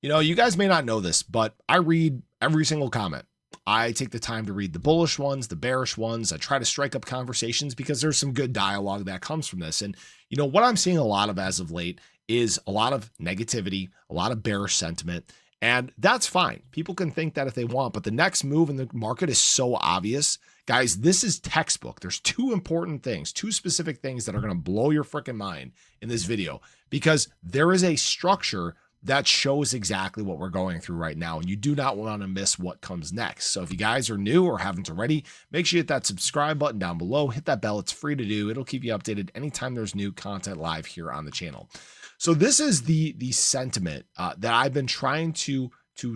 You know, you guys may not know this, but I read every single comment. I take the time to read the bullish ones, the bearish ones. I try to strike up conversations because there's some good dialogue that comes from this. And, you know, what I'm seeing a lot of as of late is a lot of negativity, a lot of bearish sentiment. And that's fine. People can think that if they want, but the next move in the market is so obvious. Guys, this is textbook. There's two important things, two specific things that are going to blow your freaking mind in this video, because there is a structure that shows exactly what we're going through right now. And you do not want to miss what comes next. So if you guys are new or haven't already, make sure you hit that subscribe button down below, hit that bell. It's free to do. It'll keep you updated anytime there's new content live here on the channel. So this is the sentiment that I've been trying to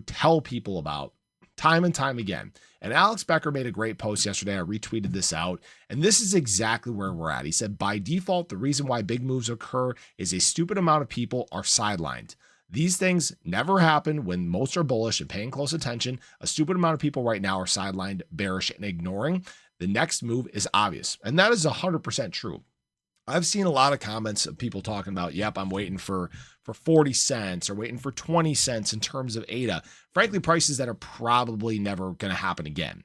tell people about time and time again. And Alex Becker made a great post yesterday. I retweeted this out, and this is exactly where we're at. He said, by default, the reason why big moves occur is a stupid amount of people are sidelined. These things never happen when most are bullish and paying close attention. A stupid amount of people right now are sidelined, bearish, and ignoring. The next move is obvious. And that is 100% true. I've seen a lot of comments of people talking about, yep, I'm waiting for 40 cents or waiting for 20 cents in terms of ADA. Frankly, prices that are probably never going to happen again.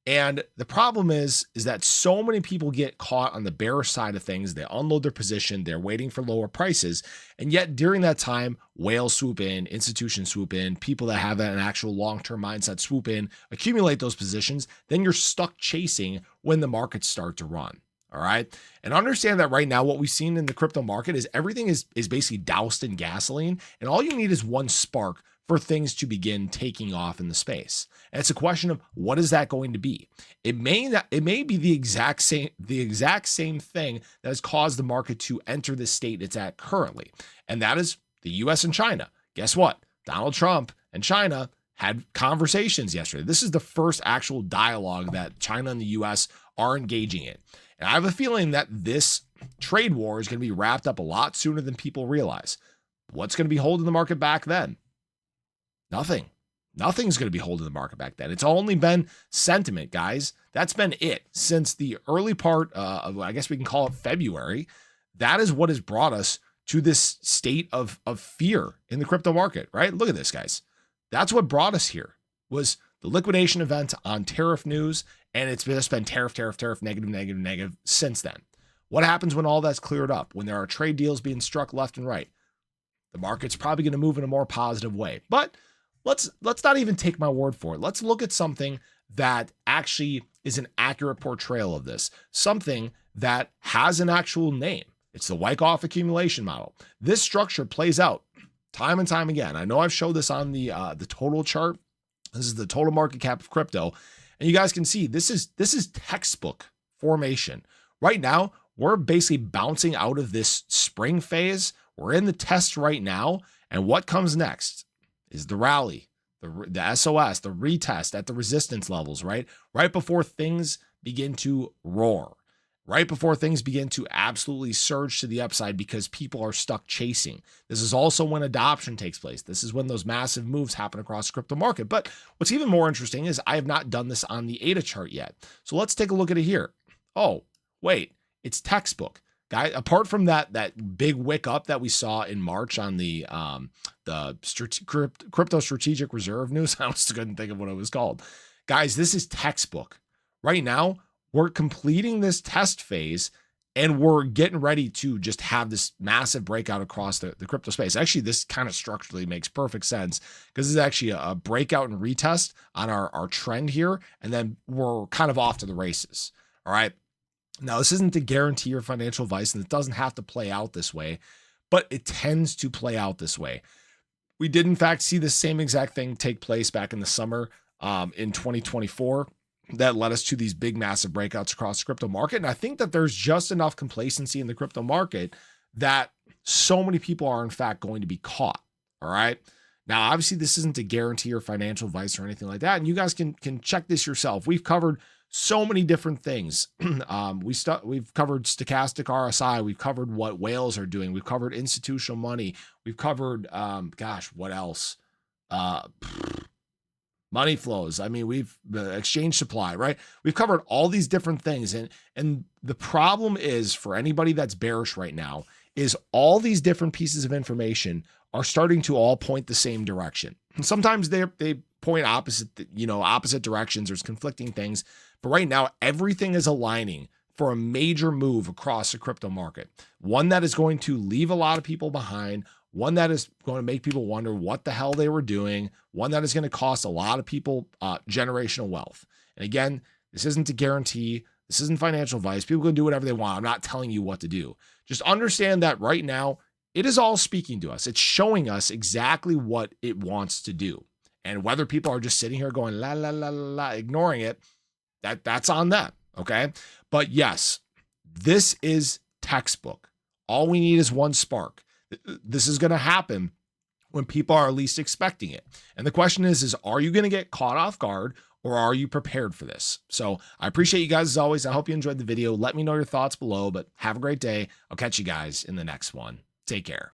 And the problem is that so many people get caught on the bearish side of things. They unload their position. They're waiting for lower prices. And yet during that time, whales swoop in, institutions swoop in, people that have an actual long-term mindset swoop in, accumulate those positions. Then you're stuck chasing when the markets start to run. All right. And understand that right now, what we've seen in the crypto market is everything is basically doused in gasoline. And all you need is one spark for things to begin taking off in the space. And it's a question of what is that going to be? It may be the exact same thing that has caused the market to enter the state it's at currently. And that is the US and China. Guess what? Donald Trump and China had conversations yesterday. This is the first actual dialogue that China and the US are engaging in. And I have a feeling that this trade war is going to be wrapped up a lot sooner than people realize. What's going to be holding the market back then? Nothing. Nothing's going to be holding the market back then. It's only been sentiment, guys. That's been it since the early part of, I guess we can call it February. That is what has brought us to this state of fear in the crypto market, right? Look at this, guys. That's what brought us here, was the liquidation event on tariff news. And it's just been tariff, negative since then. What happens when all that's cleared up? When there are trade deals being struck left and right? The market's probably going to move in a more positive way. But let's not even take my word for it. Let's look at something that actually is an accurate portrayal of this. Something that has an actual name. It's the Wyckoff accumulation model. This structure plays out time and time again. I know I've showed this on the total chart. This is the total market cap of crypto. And you guys can see this is textbook formation. Right now, we're basically bouncing out of this spring phase. We're in the test right now. And what comes next is the rally, the SOS, the retest at the resistance levels, right? Right before things begin to roar, right before things begin to absolutely surge to the upside because people are stuck chasing. This is also when adoption takes place. This is when those massive moves happen across the crypto market. But what's even more interesting is I have not done this on the ADA chart yet. So let's take a look at it here. Oh, wait, it's textbook. Guys, apart from that big wick up that we saw in March on the crypto strategic reserve news, I still couldn't think of what it was called. Guys, this is textbook. Right now, we're completing this test phase and we're getting ready to just have this massive breakout across the crypto space. Actually, this kind of structurally makes perfect sense because this is actually a breakout and retest on our trend here. And then we're kind of off to the races. All right. Now, this isn't to guarantee your financial advice, and it doesn't have to play out this way, but it tends to play out this way. We did, in fact, see the same exact thing take place back in the summer in 2024. That led us to these big, massive breakouts across the crypto market. And I think that there's just enough complacency in the crypto market that so many people are, in fact, going to be caught. All right. Now, obviously, this isn't to guarantee your financial advice or anything like that. And you guys can check this yourself. We've covered so many different things. We've covered stochastic RSI. We've covered what whales are doing. We've covered institutional money. We've covered, what else? Money flows. I mean, the exchange supply, right? We've covered all these different things. And the problem is, for anybody that's bearish right now, is all these different pieces of information are starting to all point the same direction. And sometimes they point opposite directions. There's conflicting things, but right now everything is aligning for a major move across the crypto market. One that is going to leave a lot of people behind, one that is going to make people wonder what the hell they were doing, one that is going to cost a lot of people generational wealth. And again, this isn't a guarantee. This isn't financial advice. People can do whatever they want. I'm not telling you what to do. Just understand that right now, it is all speaking to us. It's showing us exactly what it wants to do. And whether people are just sitting here going, la, la, la, la, la, ignoring it, that's on them. Okay. But yes, this is textbook. All we need is one spark. This is going to happen when people are least expecting it. And the question is are you going to get caught off guard, or are you prepared for this? So I appreciate you guys as always. I hope you enjoyed the video. Let me know your thoughts below, but have a great day. I'll catch you guys in the next one. Take care.